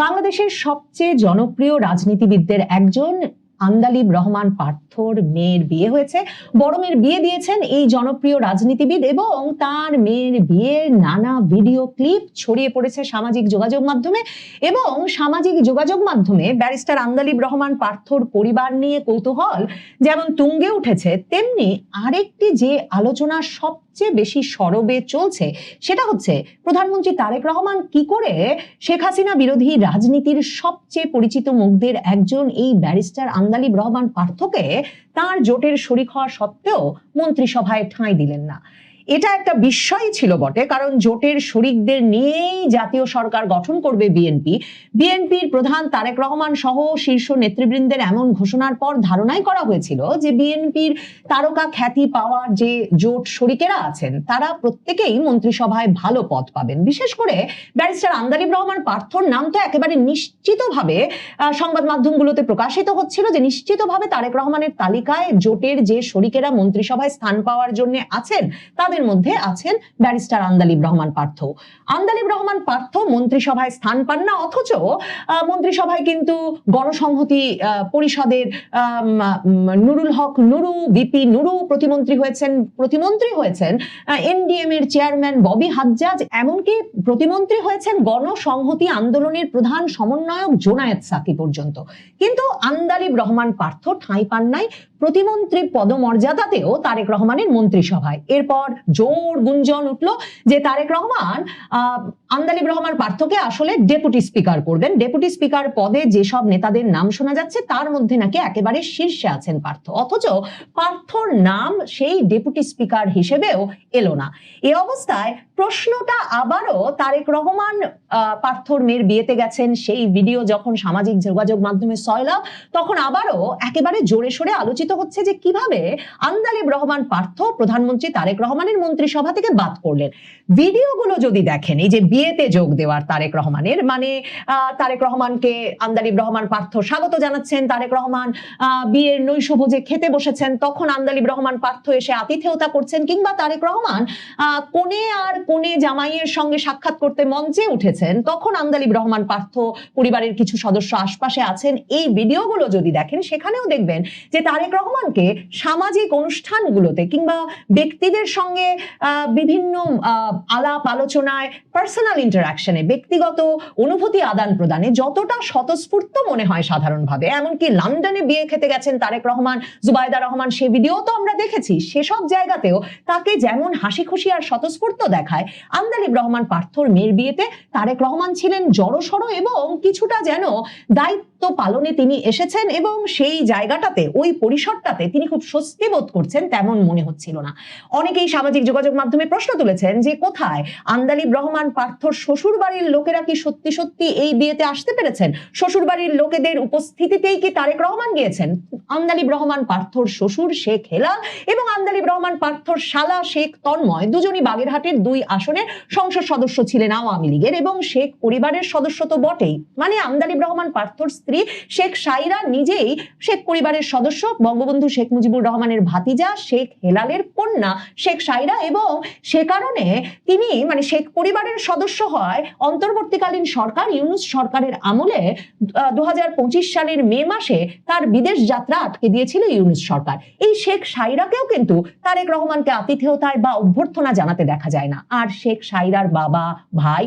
বাংলাদেশের সবচেয়ে জনপ্রিয় রাজনীতিবিদদের একজন আন্দালিব রহমান পার্থর মেয়ের বিয়ে হয়েছে। বড় মেয়ের বিয়ে দিয়েছেন এই জনপ্রিয় রাজনীতিবিদ এবং তার মেয়ের বিয়ের নানা ভিডিও ক্লিপ ছড়িয়ে পড়েছে সামাজিক যোগাযোগ মাধ্যমে। এবং সামাজিক যোগাযোগ মাধ্যমে ব্যারিস্টার আন্দালিব রহমান পার্থর পরিবার নিয়ে কৌতূহল যেমন তুঙ্গে উঠেছে, তেমনি আরেকটি যে আলোচনা সবচেয়ে বেশি সরবে চলছে সেটা হচ্ছে প্রধানমন্ত্রী তারেক রহমান কি করে শেখ হাসিনা বিরোধী রাজনীতির সবচেয়ে পরিচিত মুখদের একজন এই ব্যারিস্টার আন্দালিব রহমান পার্থকে তার জোটের শরিক হওয়া সত্ত্বেও মন্ত্রিসভায় ঠাঁই দিলেন না। এটা একটা বিস্ময় ছিল বটে, কারণ জোটের শরিকদের নিয়েই জাতীয় সরকার গঠন করবে বিএনপির প্রধান তারেক রহমান সহ শীর্ষ নেতৃবৃন্দের এমন ঘোষণার পর ধারণাই করা হয়েছিল যে বিএনপির তারকা খ্যাতি পাওয়ার যে জোট শরিকেরা আছেন তারা প্রত্যেকেই মন্ত্রিসভায় ভালো পদ পাবেন। বিশেষ করে ব্যারিস্টার আন্দালিব রহমান পার্থর নাম তো একেবারে নিশ্চিতভাবে সংবাদ মাধ্যমগুলোতে প্রকাশিত হচ্ছিল যে নিশ্চিতভাবে তারেক রহমানের তালিকায় জোটের যে শরিকেরা মন্ত্রিসভায় স্থান পাওয়ার জন্য আছেন তাদের মধ্যে আছেন ব্যারিস্টার আন্দালিব রহমান পার্থ। আন্দালিব রহমান পার্থ মন্ত্রিসভায় স্থান পান না, অথচ মন্ত্রিসভায় কিন্তু গণসংহতি পরিষদের নুরুল হক নুরু, ভিপি নুরু প্রতিমন্ত্রী হয়েছেন এনডিএম এর চেয়ারম্যান ববি হাজ্জাজ, এমনকি প্রতিমন্ত্রী হয়েছেন গণসংহতি আন্দোলনের প্রধান সমন্বয়ক জোনায়েদ সাকি পর্যন্ত। কিন্তু আন্দালিব রহমান পার্থ ঠাঁই পান নাই প্রতিমন্ত্রী পদমর্যাদাতেও তারেক রহমানের মন্ত্রিসভায়। এরপর জোর গুঞ্জন উঠল যে তারেক রহমান আন্দালিব রহমান পার্থকে আসলে ডেপুটি স্পিকার করবেন। ডেপুটি স্পিকার পদে যেসব নেতাদের নাম শোনা যাচ্ছে তার মধ্যে নাকি একেবারে শীর্ষে আছেন পার্থ, অথচ পার্থর নাম সেই ডেপুটি স্পিকার হিসেবেও এলো না। এ অবস্থায় প্রশ্নটা আবারও তারেক রহমান পার্থর মেয়ের বিয়েতে গেছেন সেই ভিডিও যখন সামাজিক যোগাযোগ মাধ্যমে সয়লাভ, তখন আবারও একেবারে জোরে সোরে আলোচিত হচ্ছে যে কিভাবে আন্দালিব রহমান পার্থ প্রধানমন্ত্রী তারেক রহমানের মন্ত্রিসভা থেকে বাদ করলেন। ভিডিওগুলো যদি দেখেন, এই যে বিয়েতে যোগ দেওয়ার তারেক রহমানের, মানে তারেক রহমানকে আন্দালিব রহমান পার্থ স্বাগত জানাচ্ছেন, তারেক রহমান বিয়ের নৈশভোজে খেতে বসেছেন, তখন আন্দালিব রহমান পার্থ এসে আতিথেয়তা করছেন, কিংবা তারেক রহমান কোনে জামাইয়ের সঙ্গে সাক্ষাৎ করতে মঞ্চে উঠেছেন, তখন আন্দালিব রহমান পার্থ পরিবারের কিছু সদস্য আশপাশে আছেন। এই ভিডিওগুলো যদি দেখেন সেখানেও দেখবেন যে তারেক রহমানকে সামাজিক অনুষ্ঠানগুলোতে কিংবা ব্যক্তিদের সঙ্গে বিভিন্ন আলাপ আলোচনায়, পার্সোনাল ইন্টারাকশনে, ব্যক্তিগত অনুভূতি আদান প্রদানে যতটা স্বতঃস্ফূর্ত মনে হয় সাধারণভাবে, এমনকি লন্ডনে বিয়ে খেতে গেছেন তারেক রহমান, জুবাইদা রহমান, সে ভিডিও তো আমরা দেখেছি, সেসব জায়গাতেও তাকে যেমন হাসি খুশি আর স্বতঃস্ফূর্ত দেখায়, আন্দালিব রহমান পার্থর মেয়ের বিয়েতে তারেক রহমান ছিলেন জড়সড় এবং কিছুটা যেন দায়িত্ব পালনে তিনি এসেছেন এবং সেই জায়গাটাতে, ওই পরিসরটাতে তিনি খুব স্বস্তি বোধ করছেন তেমন মনে হচ্ছিল না। অনেকেই সামাজিক যোগাযোগ মাধ্যমে প্রশ্ন তুলেছেন যে কোথায় আন্দালিব রহমান পার্থর শ্বশুর বাড়ির লোকেরা কি সত্যি সত্যি এই বিয়েতে আসতে পেরেছেন? শ্বশুর বাড়ির লোকেদের উপস্থিতিতেই কি তারেক রহমান গিয়েছেন? আন্দালিব রহমান পার্থর শ্বশুর শেখ হেলাল এবং আন্দালিব রহমান পার্থর শালা শেখ তন্ময় দুজনই বাগেরহাটের 2 আসনের সংসদ সদস্য ছিলেন আওয়ামী লীগের এবং শেখ পরিবারের সদস্য তো বটেই। মানে আন্দালিব রহমান পার্থর স্ত্রী শেখ সাইরা নিজেই শেখ পরিবারের সদস্য, বঙ্গবন্ধু শেখ মুজিবুর রহমানের ভাতিজা শেখ হেলালের কন্যা শেখ সাইরা, এবং সে কারণে তিনি মানে শেখ পরিবারের সদস্য হয় অন্তর্বর্তীকালীন সরকার ইউনূস সরকারের আমলে 2025 সালের মে মাসে তার বিদেশ যাত্রা আটকে দিয়েছিল ইউনূস সরকার। এই শেখ সাইরাকেও কিন্তু তারেক রহমানকে আতিথেয়তায় বা অভ্যর্থনা জানাতে দেখা যায় না। আর শেখ সাইরার বাবা, ভাই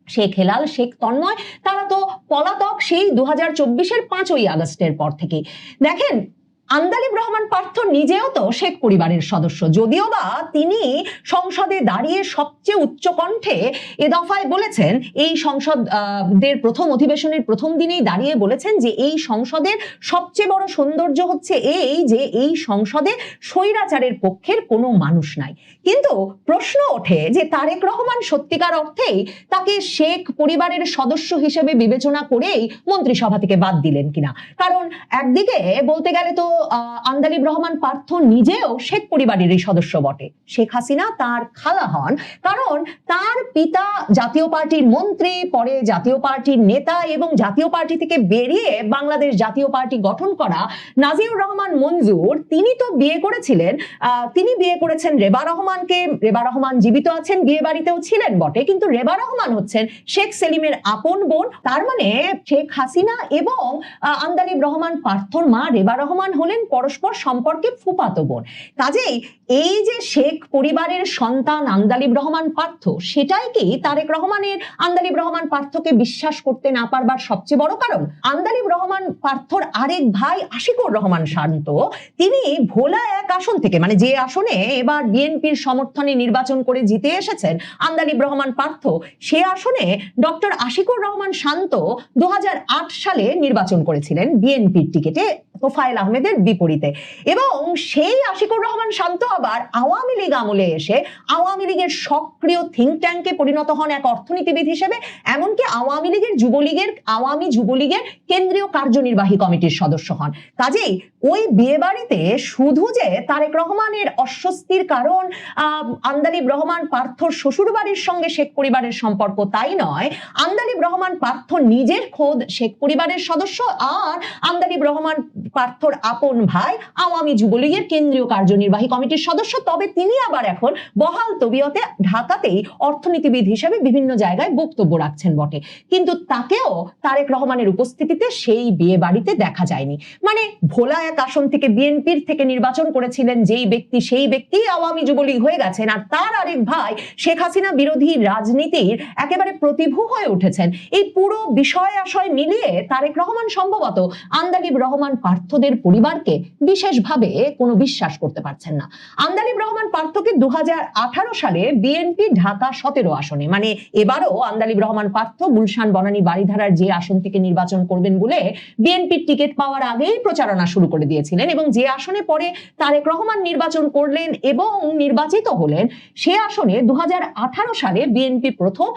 শেখ হেলাল, শেখ তন্ময়, তারা তো পলাতক সেই 2024-এর 5ই আগস্টের পর থেকে। দেখেন, আন্দালিব রহমান পার্থ নিজেও তো শেখ পরিবারের সদস্য, যদিও বা তিনি সংসদে দাঁড়িয়ে সবচেয়ে উচ্চ কণ্ঠে এ দফায় বলেছেন, এই সংসদের প্রথম অধিবেশনের প্রথম দিনেই দাঁড়িয়ে বলেছেন যে এই সংসদের সবচেয়ে বড় সৌন্দর্য হচ্ছে এই যে এই সংসদে স্বৈরাচারের পক্ষের কোনো মানুষ নাই। কিন্তু প্রশ্ন ওঠে যে তারেক রহমান সত্যিকার অর্থেই তাকে শেখ পরিবারের সদস্য হিসেবে বিবেচনা করেই মন্ত্রিসভা থেকে বাদ দিলেন কিনা। কারণ একদিকে বলতে গেলে তো আন্দালিব রহমান পার্থ নিজেও শেখ পরিবারেরই সদস্য বটে। শেখ হাসিনা তার খালা হন, কারণ তার পিতা জাতীয় পার্টির মন্ত্রী, পরে জাতীয় পার্টির নেতা এবং জাতীয় পার্টি থেকে বেরিয়ে বাংলাদেশ জাতীয় পার্টি গঠন করা নাজিউর রহমান মঞ্জুর, তিনি তো বিয়ে করেছিলেন, তিনি বিয়ে করেছেন রেবা রহমানকে। রেবা রহমান জীবিত আছেন, বিয়ে বাড়িতেও ছিলেন বটে, কিন্তু রেবা রহমান হচ্ছেন শেখ সেলিমের আপন বোন। তার মানে শেখ হাসিনা এবং আন্দালিব রহমান পার্থর মা রেবা রহমান হলেন পরস্পর সম্পর্কে ফুফাতো বোন। কাজেই এই যে শেখ পরিবারের সন্তান আন্দালিব রহমান পার্থ, সেটাই কি তারেক রহমানের আন্দালিব রহমান পার্থকে বিশ্বাস করতে না পারবার সবচেয়ে বড় কারণ? আন্দালিব রহমান পার্থর আরেক ভাই আশিকুর রহমান শান্ত, তিনি ভোলা 1 আসন থেকে, মানে যে আসনে এবার বিএনপির সমর্থনে নির্বাচন করে জিতে এসেছেন আন্দালিব রহমান পার্থ, সে আসনে ডক্টর আশিকুর রহমান শান্ত 2008 সালে নির্বাচন করেছিলেন বিএনপির টিকিটে তোফায়েল আহমেদের বিপরীতে। এবং সেই আশিকুর রহমান শান্ত আবার আওয়ামী লীগ আমলে এসে আওয়ামী লীগের সক্রিয় থিঙ্ক ট্যাঙ্কে পরিণত হন এক অর্থনীতিবিদ হিসেবে, এমনকি আওয়ামী যুবলীগের কেন্দ্রীয় কার্যনির্বাহী কমিটির সদস্য হন। কাজেই ওই বিয়ে বাড়িতে শুধু যে তারেক রহমানের অস্বস্তির কারণ আন্দালিব রহমান পার্থর শ্বশুর বাড়ির সঙ্গে শেখ পরিবারের সম্পর্ক, তাই নয়, আন্দালিব রহমান পার্থ নিজের খোদ শেখ পরিবারের সদস্য, আর আন্দালিব রহমান পার্থর আপন ভাই আওয়ামী যুবলীগের কেন্দ্রীয় কার্যনির্বাহী কমিটির সদস্য। তবে তিনি আবার এখন বহাল তবিয়তে ঢাকাতেই অর্থনীতিবিদ হিসেবে বিভিন্ন জায়গায় বক্তব্য রাখছেন বটে, কিন্তু তাকেও তারেক রহমানের উপস্থিতিতে সেই বিয়ে বাড়িতে দেখা যায়নি। মানে ভোলা 1 আসন থেকে বিএনপির থেকে নির্বাচন করেছিলেন যেই ব্যক্তি, সেই ব্যক্তি আওয়ামী যুবলীগ হয়ে গেছেন, আর তার আরেক ভাই শেখ হাসিনা বিরোধী রাজনীতির একেবারে প্রতিভূ হয়ে উঠেছেন। এই পুরো বিষয় আশয় মিলিয়ে তারেক রহমান সম্ভবত আন্দালিব রহমান পার্থদের পরিবারকে বিশেষভাবে কোনো বিশ্বাস করতে পারছেন না। আন্দালিব রহমান পার্থকে 2018 সালে বিএনপি ঢাকা 17 আসনে, মানে এবারও আন্দালিব রহমান পার্থ গুলশান বনানী বাড়িধারার যে আসন থেকে নির্বাচন করবেন বলে বিএনপির টিকিট পাওয়ার আগেই প্রচারণা শুরু করে দিয়েছিলেন, এবং যে আসনে পরে তারেক রহমান নির্বাচন করলেন এবং নির্বাচিত হলেন, সে আসনে 2018 সালে বিএনপি প্রথম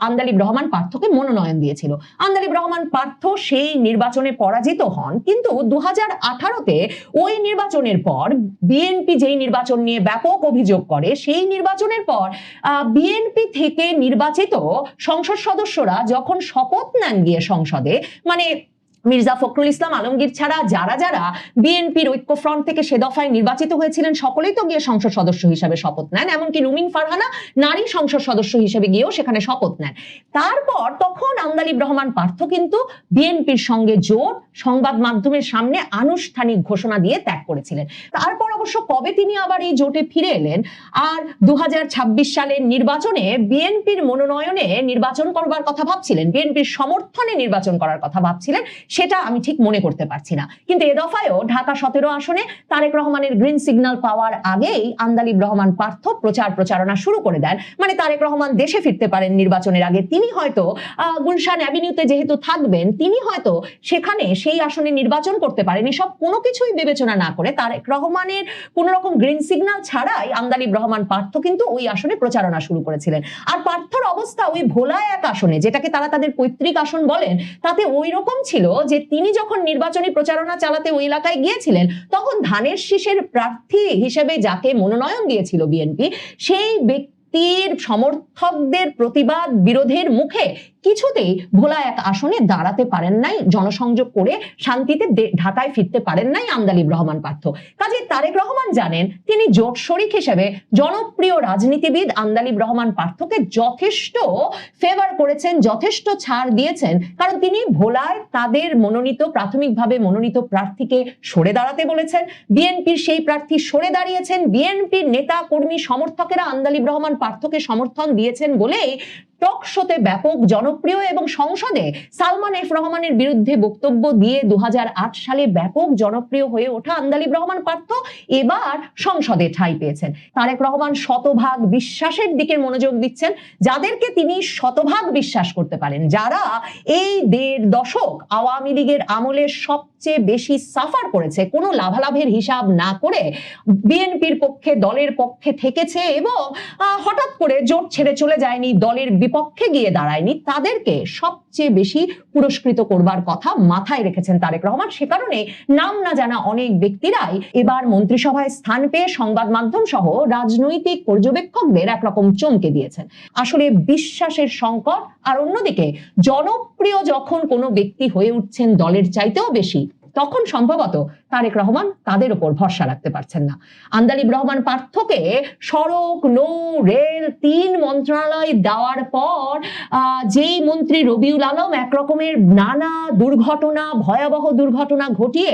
আন্দালিব রহমান পার্থকে মনোনয়ন দিয়েছিল। আন্দালিব রহমান পার্থ সেই নির্বাচনে পরাজিত হন, কিন্তু 2018-তে ওই নির্বাচনের পর বিএনপি যেই নির্বাচন নিয়ে ব্যাপক অভিযোগ করে, সেই নির্বাচনের পর বিএনপি থেকে নির্বাচিত সংসদ সদস্যরা যখন শপথ নেন গিয়ে সংসদে, মানে মির্জা ফখরুল ইসলাম আলমগীর ছাড়া যারা যারা বিএনপির ঐক্যফ্রন্ট থেকে সে দফায় নির্বাচিত হয়েছিলেন, সকলেই তো গিয়ে সংসদ সদস্য হিসেবে শপথ নেন, এমনকি রুমিন ফারহানা নারী সংসদ সদস্য হিসেবে গিয়েও সেখানে শপথ নেন। তারপর তখন আন্দালিব রহমান পার্থ কিন্তু বিএনপির সঙ্গে জোট সংবাদ মাধ্যমের সামনে আনুষ্ঠানিক ঘোষণা দিয়ে ত্যাগ করেছিলেন। তারপর অবশ্য কবে তিনি আবার এই জোটে ফিরে এলেন আর 2026 সালের নির্বাচনে বিএনপির মনোনয়নে নির্বাচন করবার কথা ভাবছিলেন, বিএনপির সমর্থনে নির্বাচন করার কথা ভাবছিলেন, সেটা আমি ঠিক মনে করতে পারছি না। কিন্তু এ দফায়ও ঢাকা 17 আসনে তারেক রহমানের গ্রিন সিগন্যাল পাওয়ার আগেই আন্দালিব রহমান পার্থ প্রচারণা শুরু করে দেন। মানে তারেক রহমান দেশে ফিরতে পারেন নির্বাচনের আগে, তিনি হয়তো গুলশান অ্যাভিনিউতে যেহেতু থাকবেন, তিনি হয়তো সেখানে সেই আসনে নির্বাচন করতে পারেন। এসব কোনো কিছুই বিবেচনা না করে তারেক রহমানের কোনো রকম গ্রিন সিগন্যাল ছাড়াই আন্দালিব রহমান পার্থ কিন্তু ওই আসনে প্রচারণা শুরু করেছিলেন। আর পার্থর অবস্থা ওই ভোলা 1 আসনে, যেটাকে তারা তাদের পৈতৃক আসন বলেন, তাতে ওই রকম ছিল যে তিনি যখন নির্বাচনী প্রচারণা চালাতে ওই এলাকায় গিয়েছিলেন, তখন ধানের শীষের প্রার্থী হিসেবে যাকে মনোনয়ন দিয়েছিল বিএনপি, সেই ব্যক্তির সমর্থকদের প্রতিবাদ বিরোধের মুখে কিছুতেই ভোলা 1 আসনে দাঁড়াতে পারেন নাই, জনসংযোগ করে শান্তিতে ঢাকায় ফিরতে পারেন নাই আন্দালিব রহমান পার্থ। কাজে তারেক রহমান জানেন তিনি জোট শরিক হিসেবে জনপ্রিয় রাজনীতিবিদ আন্দালিব রহমান পার্থকে যথেষ্ট ফেভার করেছেন, যথেষ্ট ছাড় দিয়েছেন, কারণ তিনি ভোলায় তাদের প্রাথমিকভাবে মনোনীত প্রার্থীকে সরে দাঁড়াতে বলেছেন, বিএনপির সেই প্রার্থী সরে দাঁড়িয়েছেন, বিএনপির নেতা কর্মী সমর্থকেরা আন্দালিব রহমান পার্থকে সমর্থন দিয়েছেন বলেই টক শোতে ব্যাপক জনপ্রিয় এবং সংসদে সালমান এফ রহমানের বিরুদ্ধে বক্তব্য দিয়ে 2008 সালে ব্যাপক জনপ্রিয় হয়ে ওঠা আন্দালিব রহমান পার্থ এবার সংসদে ঠাঁই পেয়েছেন। তারেক রহমান শতভাগ বিশ্বাসের দিকে মনোযোগ দিচ্ছেন, যাদেরকে তিনি শতভাগ বিশ্বাস করতে পারেন, যারা এই 1.5 দশক আওয়ামী লীগের আমলে সবচেয়ে বেশি সাফার করেছে, কোনো লাভালাভের হিসাব না করে বিএনপির পক্ষে, দলের পক্ষে থেকেছে এবং হঠাৎ করে জোট ছেড়ে চলে যায়নি, দলের বিপক্ষে গিয়ে দাঁড়ায়নি তাদেরকে সবচেয়ে বেশি পুরস্কৃত করবার কথা মাথায় রেখেছেন তারেক রহমান। সে কারণে নাম না জানা অনেক ব্যক্তিরাই এবার মন্ত্রিসভায় স্থান পেয়ে সংবাদ মাধ্যম সহ রাজনৈতিক পর্যবেক্ষকদের একরকম চমকে দিয়েছেন। আসলে বিশ্বাসের সংকট, আর অন্যদিকে জনপ্রিয় যখন কোনো ব্যক্তি হয়ে উঠছেন দলের চাইতেও বেশি, তখন সম্ভবত তারেক রহমান তাদের উপর ভরসা রাখতে পারছেন না। আন্দালিব রহমান পার্থকে সড়ক, নৌ, রেল 3 মন্ত্রণালয় দেওয়ার পর যেই মন্ত্রী রবিউল আলম একরকমের নানা দুর্ঘটনা, ভয়াবহ দুর্ঘটনা ঘটিয়ে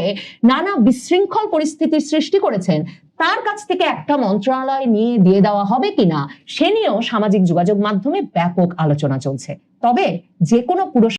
নানা বিশৃঙ্খল পরিস্থিতির সৃষ্টি করেছেন, তার কাছ থেকে একটা মন্ত্রণালয় নিয়ে দিয়ে দেওয়া হবে কিনা সে নিয়েও সামাজিক যোগাযোগ মাধ্যমে ব্যাপক আলোচনা চলছে। তবে যে কোনো পুরস্কার